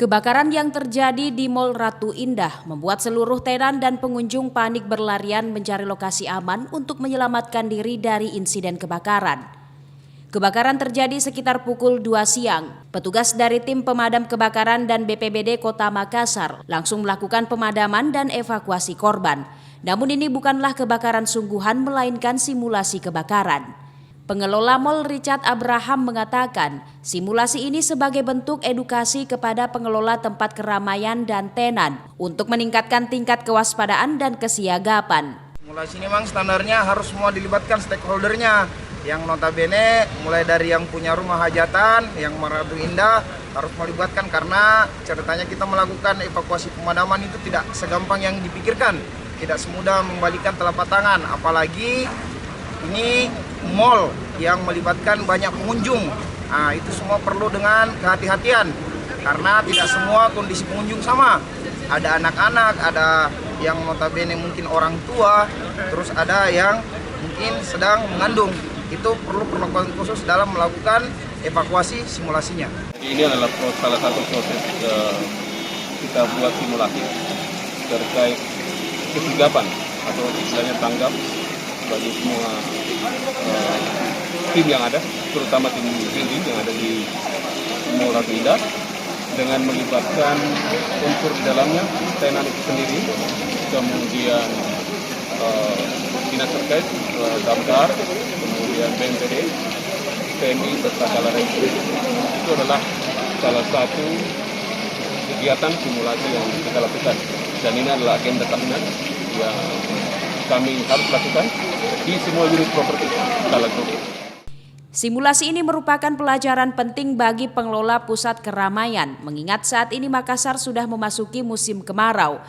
Kebakaran yang terjadi di Mall Ratu Indah membuat seluruh tenan dan pengunjung panik berlarian mencari lokasi aman untuk menyelamatkan diri dari insiden kebakaran. Kebakaran terjadi sekitar pukul 2 siang. Petugas dari tim pemadam kebakaran dan BPBD Kota Makassar langsung melakukan pemadaman dan evakuasi korban. Namun ini bukanlah kebakaran sungguhan melainkan simulasi kebakaran. Pengelola Mall Richard Abraham mengatakan, simulasi ini sebagai bentuk edukasi kepada pengelola tempat keramaian dan tenan untuk meningkatkan tingkat kewaspadaan dan kesiagapan. Simulasi ini memang standarnya harus semua dilibatkan stakeholdernya, yang notabene mulai dari yang punya rumah hajatan, yang Ratu Indah harus melibatkan karena ceritanya kita melakukan evakuasi pemadaman itu tidak segampang yang dipikirkan, tidak semudah membalikan telapak tangan, apalagi ini mall yang melibatkan banyak pengunjung. Nah, itu semua perlu dengan kehati-hatian karena tidak semua kondisi pengunjung sama. Ada anak-anak, ada yang notabene mungkin orang tua, terus ada yang mungkin sedang mengandung. Itu perlu perlakuan khusus dalam melakukan evakuasi simulasinya. Ini adalah salah satu proses kita buat simulasi terkait kesigapan atau istilahnya tanggap bagi semua tim yang ada, terutama tim building yang ada di Mall Ratu Indah, dengan melibatkan unsur di dalamnya, tenan itu sendiri, kemudian dinas terkait, Damkar, kemudian BNPB, TNI, serta Kalaran. Itu adalah salah satu kegiatan simulasi yang kita lakukan, dan ini adalah agenda tahunan yang kami harus lakukan di semua unit properti dalam grup. Simulasi ini merupakan pelajaran penting bagi pengelola pusat keramaian, mengingat saat ini Makassar sudah memasuki musim kemarau.